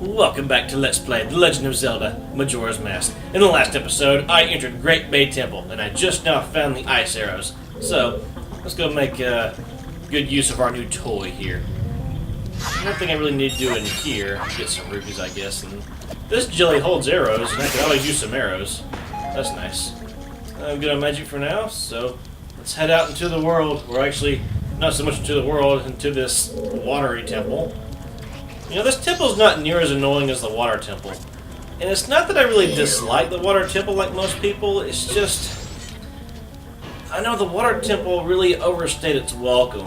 Welcome back to Let's Play The Legend of Zelda, Majora's Mask. In the last episode, I entered Great Bay Temple, and I just now found the ice arrows. So, let's go make good use of our new toy here. Nothing I really need to do in here. Get some rupees, I guess. And this jelly holds arrows, and I can always use some arrows. That's nice. I'm good on magic for now, so let's head out into the world. We're actually not so much into the world, into this watery temple. You know, this temple's not near as annoying as the water temple. And it's not that I really dislike the water temple like most people, it's just... I know the water temple really overstayed its welcome.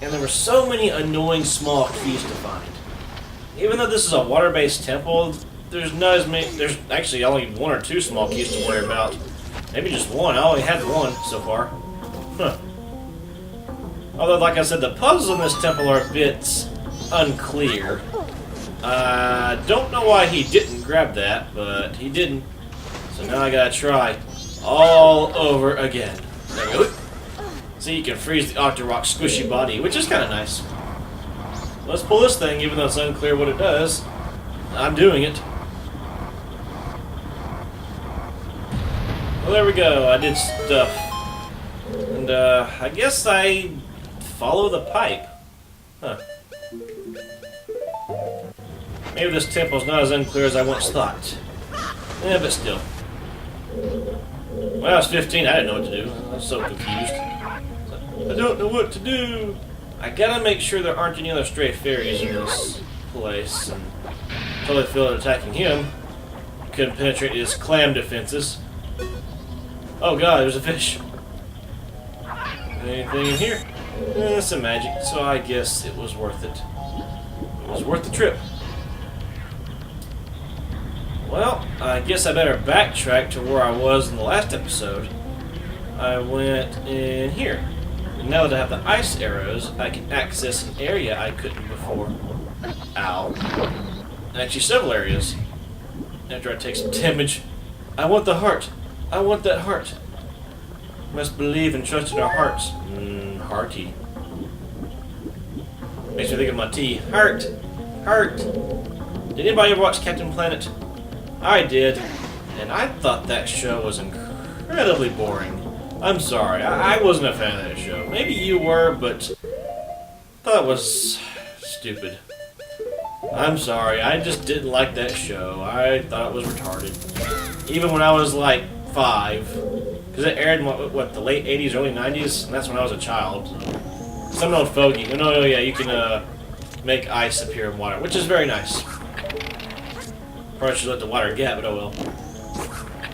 And there were so many annoying small keys to find. Even though this is a water-based temple, there's not as many... There's actually only one or two small keys to worry about. Maybe just one. I only had one so far. Huh. Although, like I said, the puzzles in this temple are a bit unclear. Don't know why he didn't grab that, but he didn't. So now I gotta try all over again. There we go. See, you can freeze the Octorok's squishy body, which is kind of nice. Let's pull this thing, even though it's unclear what it does. I'm doing it. Well, there we go. I did stuff. And, I guess I follow the pipe. Huh. Maybe this temple's not as unclear as I once thought. Yeah, but still. When I was 15, I didn't know what to do. I was so confused. I don't know what to do. I gotta make sure there aren't any other stray fairies in this place. And until I feel it attacking him, couldn't penetrate his clam defenses. Oh god, there's a fish. Anything in here? Some magic, so I guess it was worth it. It was worth the trip. Well, I guess I better backtrack to where I was in the last episode. I went in here. And now that I have the ice arrows, I can access an area I couldn't before. Ow. And actually several areas. After I take some damage. I want the heart. I want that heart. Must believe and trust in our hearts. Hearty. Makes me think of my tea. Heart. Heart. Did anybody ever watch Captain Planet? I did, and I thought that show was incredibly boring. I'm sorry, I wasn't a fan of that show. Maybe you were, but I thought it was stupid. I'm sorry, I just didn't like that show. I thought it was retarded. Even when I was like 5, because it aired in what, the late 80s, early 90s, and that's when I was a child. Some old fogey. No, yeah, you can make ice appear in water, which is very nice. Probably should let the water get, but oh well.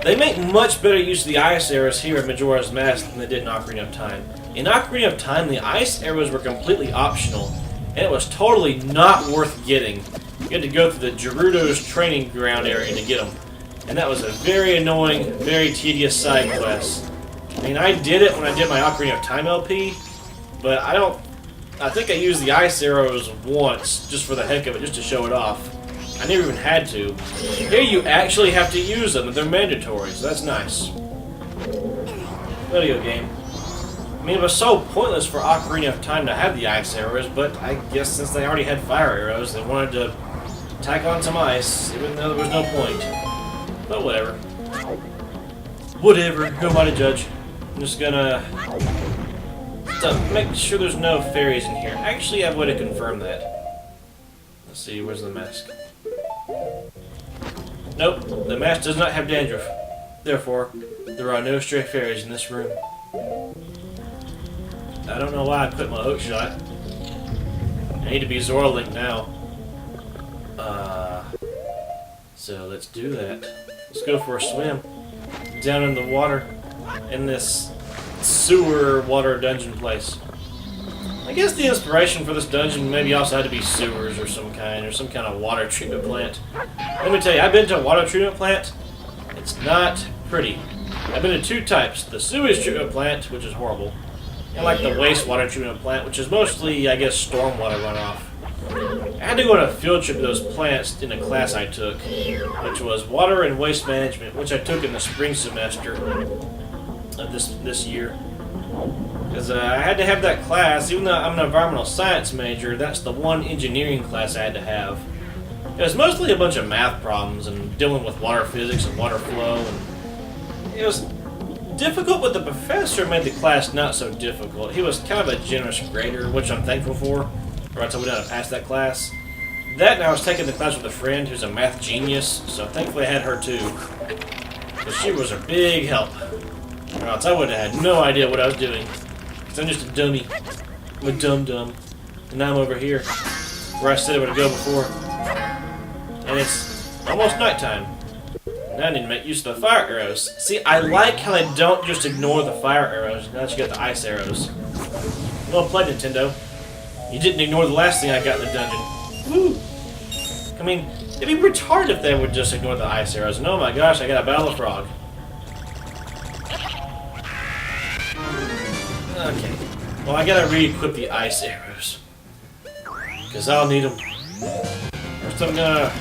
They make much better use of the ice arrows here in Majora's Mask than they did in Ocarina of Time. In Ocarina of Time, the ice arrows were completely optional, and it was totally not worth getting. You had to go through the Gerudo's training ground area to get them. And that was a very annoying, very tedious side quest. I mean, I did it when I did my Ocarina of Time LP, but I think I used the ice arrows once, just for the heck of it, just to show it off. I never even had to. Here you actually have to use them, and they're mandatory, so that's nice. Video game. I mean, it was so pointless for Ocarina of Time to have the ice arrows, but I guess since they already had fire arrows, they wanted to tack on some ice, even though there was no point. But whatever. Whatever, who am I to judge? I'm just gonna make sure there's no fairies in here. Actually, I have a way to confirm that. Let's see, where's the mask? Nope, the mask does not have dandruff. Therefore, there are no stray fairies in this room. I don't know why I quit my hook shot. I need to be Zora Link now. So let's do that. Let's go for a swim. Down in the water. In this sewer water dungeon place. I guess the inspiration for this dungeon maybe also had to be sewers or some kind of water treatment plant. Let me tell you, I've been to a water treatment plant. It's not pretty. I've been to two types. The sewage treatment plant, which is horrible, and like the wastewater treatment plant, which is mostly, I guess, stormwater runoff. I had to go on a field trip to those plants in a class I took, which was Water and Waste Management, which I took in the spring semester of this year. Because I had to have that class, even though I'm an environmental science major, that's the one engineering class I had to have. It was mostly a bunch of math problems and dealing with water physics and water flow, and it was difficult, but the professor made the class not so difficult. He was kind of a generous grader, which I'm thankful for, or else I wouldn't have passed that class. That, and I was taking the class with a friend who's a math genius, so thankfully I had her too. But she was a big help, or else I would have had no idea what I was doing. Because I'm just a dummy. I'm a dum-dum. And now I'm over here, where I said I would go before. And it's almost nighttime. Now I need to make use of the fire arrows. See, I like how they don't just ignore the fire arrows, now that you got the ice arrows. Well played, Nintendo. You didn't ignore the last thing I got in the dungeon. Woo! I mean, it'd be retarded if they would just ignore the ice arrows. And oh my gosh, I got a battle of frog. Okay. Well, I gotta re-equip the ice arrows. Because I'll need them. First I'm gonna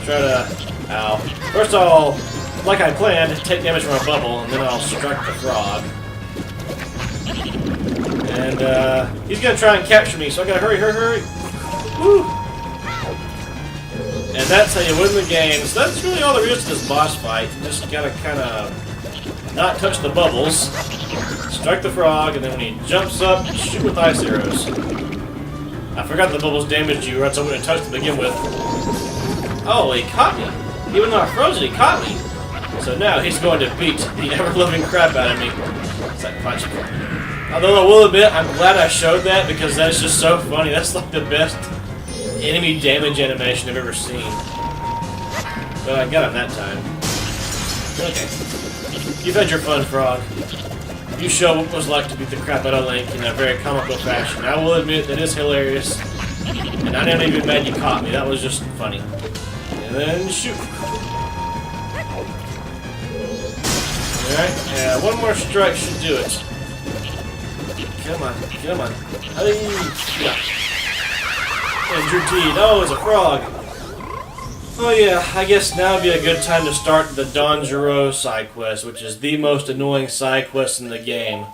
try to... Ow. First I'll, like I planned, take damage from a bubble, and then I'll strike the frog. And, he's gonna try and capture me, so I gotta hurry, hurry, hurry! Woo! And that's how you win the game. So that's really all there is to this boss fight. You just gotta kinda not touch the bubbles, strike the frog, and then when he jumps up, shoot with ice arrows. I forgot the bubbles damaged you, or else I wouldn't have touched to begin with. Oh, he caught me! Even though I froze it, he caught me! So now he's going to beat the ever-loving crap out of me. It's like punch. Although I will admit, I'm glad I showed that because that's just so funny. That's like the best enemy damage animation I've ever seen. But I got him that time. Okay. You've had your fun, Frog. You show what it was like to beat the crap out of Link in a very comical fashion. I will admit that is hilarious. And I didn't even mad you caught me. That was just funny. And then shoot. Alright, yeah, one more strike should do it. Come on, come on. Yeah. Injured teeth. Oh, it's a frog. Oh yeah, I guess now would be a good time to start the Majora side quest, which is the most annoying side quest in the game.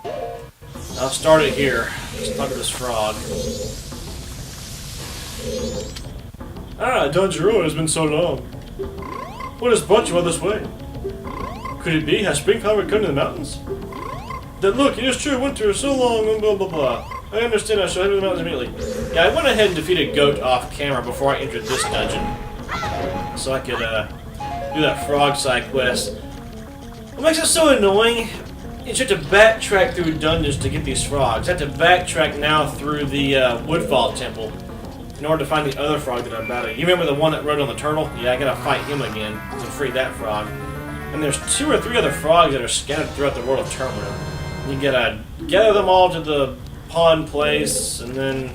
I'll start it here. Let's talk to this frog. Ah, Majora has been so long. What has brought you all this way? Could it be? Has spring power come to the mountains? Then look, it is true, winter is so long, and blah blah blah. I understand, I shall head to the mountains immediately. Yeah, I went ahead and defeated Goat off camera before I entered this dungeon. So I could, do that frog side quest. What makes it so annoying is you have to backtrack through dungeons to get these frogs. I have to backtrack now through the, Woodfall Temple in order to find the other frog that I'm battling. You remember the one that rode on the turtle? Yeah, I gotta fight him again to free that frog. And there's 2 or 3 other frogs that are scattered throughout the world of Termina. You gotta gather them all to the pond place, and then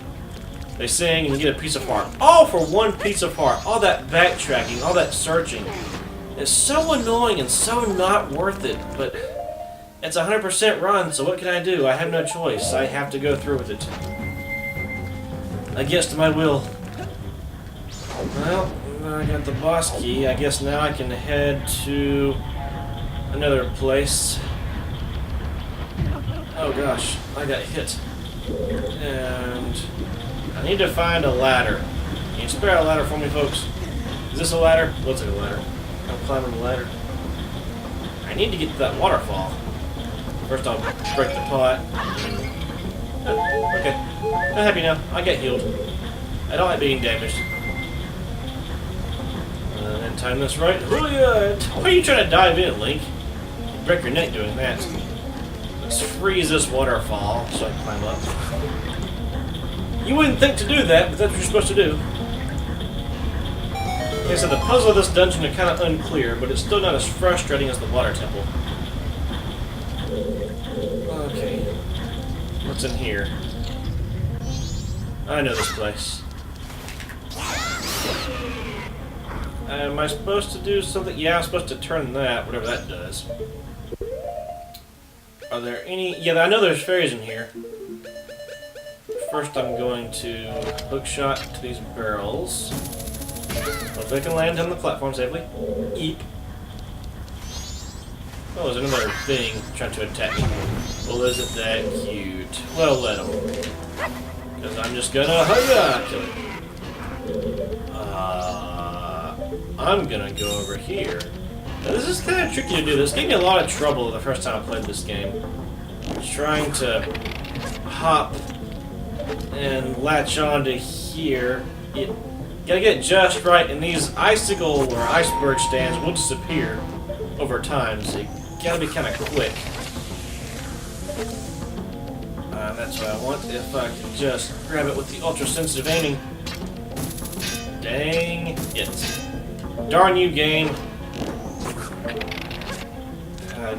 they sing, and you get a piece of heart. All for 1 piece of heart. All that backtracking, all that searching. It's so annoying and so not worth it, but it's 100% run, so what can I do? I have no choice. I have to go through with it. Against my will. Well, I got the boss key. I guess now I can head to another place. Oh gosh, I got hit. And I need to find a ladder. Can you spare a ladder for me, folks? Is this a ladder? Looks like a ladder. I'm climbing the ladder. I need to get to that waterfall. First I'll break the pot. Okay. I'm happy now. I get healed. I don't like being damaged. And time this right. Why are you trying to dive in, Link? You break your neck doing that. Let's freeze this waterfall so I can climb up. You wouldn't think to do that, but that's what you're supposed to do. Like I said, the puzzle of this dungeon are kind of unclear, but it's still not as frustrating as the water temple. Okay. What's in here? I know this place. Am I supposed to do something? Yeah, I'm supposed to turn that, whatever that does. Are there any... Yeah, I know there's fairies in here. First I'm going to hookshot to these barrels. Hopefully I can land on the platform safely. Eep. Oh, there's another thing trying to attack me. Well, isn't that cute? Well, let him. Because I'm just gonna kill it. I'm gonna go over here. Now, this is kind of tricky to do. This gave me a lot of trouble the first time I played this game. Trying to hop and latch onto here. You gotta get it just right, and these icicle or iceberg stands will disappear over time, so you gotta be kind of quick. That's what I want. If I can just grab it with the ultra-sensitive aiming. Dang it. Darn you, game.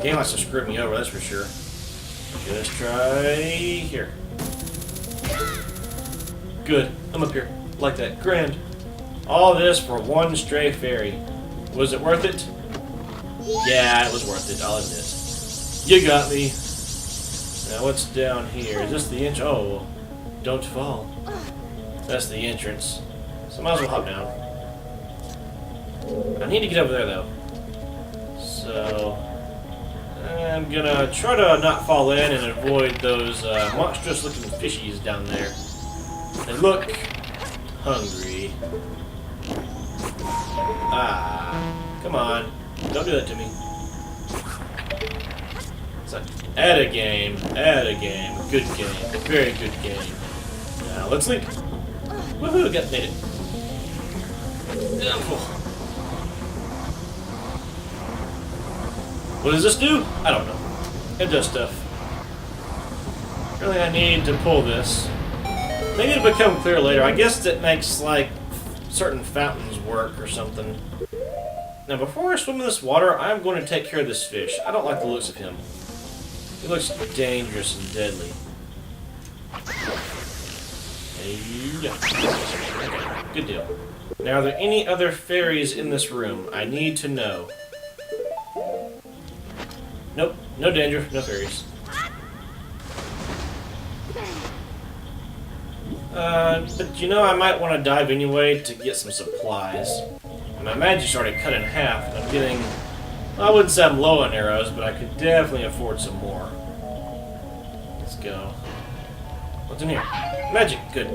Game likes to screw me over, that's for sure. Just try here. Good. I'm up here. Like that. Grand. All this for one stray fairy. Was it worth it? Yeah, it was worth it, I'll admit. You got me. Now what's down here? Is this the entrance? Oh, don't fall. That's the entrance. So might as well hop down. I need to get over there though. So I'm gonna try to not fall in and avoid those monstrous looking fishies down there. They look hungry. Come on. Don't do that to me. Add a game. Add a game. Good game. Very good game. Now let's leap. Woohoo! Got made it. What does this do? I don't know. It does stuff. Really, I need to pull this. Maybe it'll become clear later. I guess it makes, like, certain fountains work or something. Now, before I swim in this water, I'm going to take care of this fish. I don't like the looks of him. He looks dangerous and deadly. Okay, good deal. Now, are there any other fairies in this room? I need to know. Nope, no danger, no fairies. But you know, I might want to dive anyway to get some supplies. My magic's already cut in half, and I'm getting... Well, I wouldn't say I'm low on arrows, but I could definitely afford some more. Let's go. What's in here? Magic, good.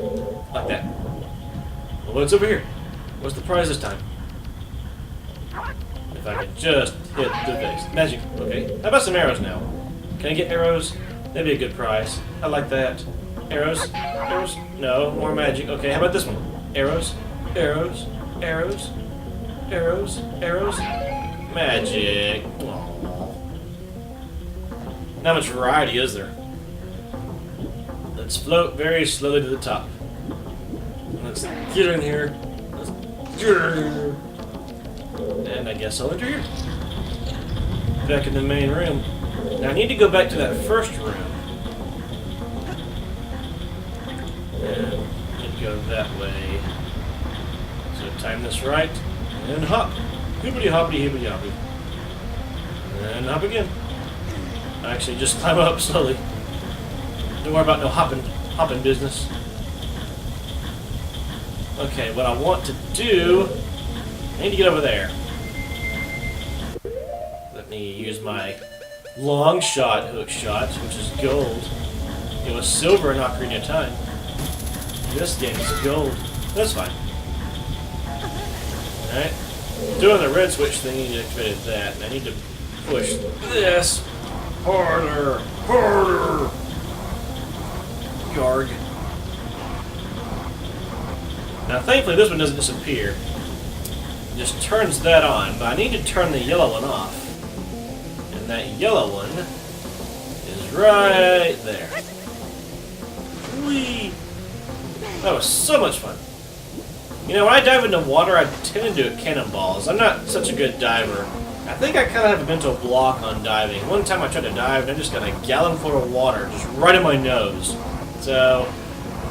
Like that. Well, what's over here? What's the prize this time? If I could just hit the face. Magic, okay. How about some arrows now? Can I get arrows? That'd be a good prize. I like that. Arrows? Arrows? No, more magic. Okay, how about this one? Arrows? Arrows? Arrows? Arrows? Arrows? Magic. Aww. Not much variety, is there? Let's float very slowly to the top. Let's get in here. Let's get in here. And I guess I'll enter here. Back in the main room. Now I need to go back to that first room. And go that way. So time this right. And hop. Hoopity hoppity hoopity hoppity. And hop again. Actually, just climb up slowly. Don't worry about no hopping business. Okay, what I want to do... I need to get over there. Let me use my long shot, hook shot, which is gold. It was silver in Ocarina of Time. This game is gold. That's fine. Alright. Doing the red switch thing, I need to activate that. And I need to push this harder. Harder! Yarg. Now, thankfully, this one doesn't disappear. It just turns that on, but I need to turn the yellow one off. And that yellow one is right there. Whee! That was so much fun. You know, when I dive into water, I tend to do cannonballs. I'm not such a good diver. I think I kind of have a mental block on diving. One time I tried to dive, and I just got a gallon full of water just right in my nose. So,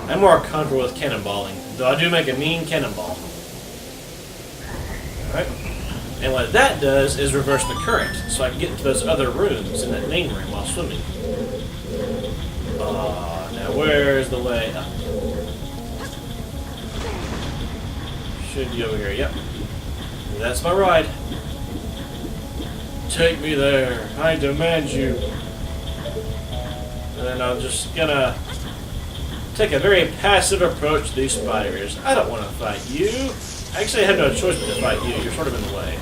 I'm more comfortable with cannonballing, though I do make a mean cannonball. Alright. And what that does is reverse the current, so I can get into those other rooms in that main room while swimming. Now where's the way up? Should be over here, yep. That's my ride. Take me there. I demand you. And then I'm just gonna take a very passive approach to these spiders. I don't want to fight you. I actually had no choice but to fight you. You're sort of in the way.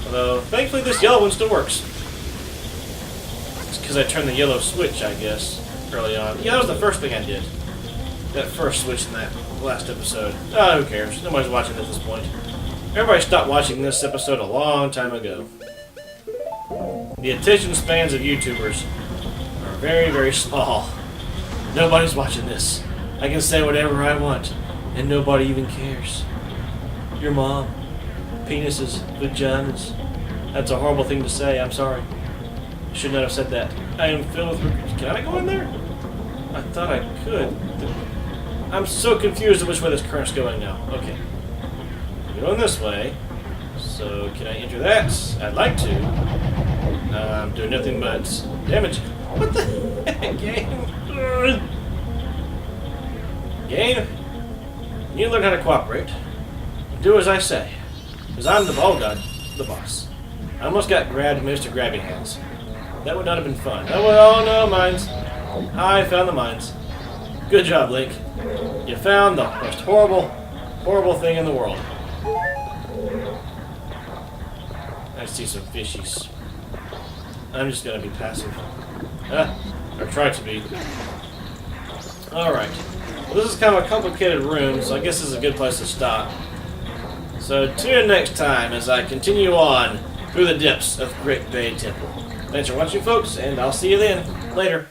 Although, thankfully this yellow one still works. It's because I turned the yellow switch, I guess, early on. Yeah, that was the first thing I did. That first switch in that last episode. Oh, who cares? Nobody's watching at this point. Everybody stopped watching this episode a long time ago. The attention spans of YouTubers are very, very small. Nobody's watching this. I can say whatever I want, and nobody even cares. Your mom. Penises. Vaginas. That's a horrible thing to say. I'm sorry. Should not have said that. I am filled with... Can I go in there? I thought I could. I'm so confused at which way this current's going now. Okay. I'm going this way. So, can I enter that? I'd like to. I'm doing nothing but damage. What the heck, game? Game? You need to learn how to cooperate. Do as I say. Because I'm the ball god, the boss. I almost got grabbed and missed a grabbing hands. That would not have been fun. Oh no, mines. I found the mines. Good job, Link. You found the most horrible, horrible thing in the world. I see some fishies. I'm just gonna be passive. Or try to be. Alright. Well, this is kind of a complicated room, so I guess this is a good place to stop. So tune in next time as I continue on through the depths of Great Bay Temple. Thanks for watching, folks, and I'll see you then. Later.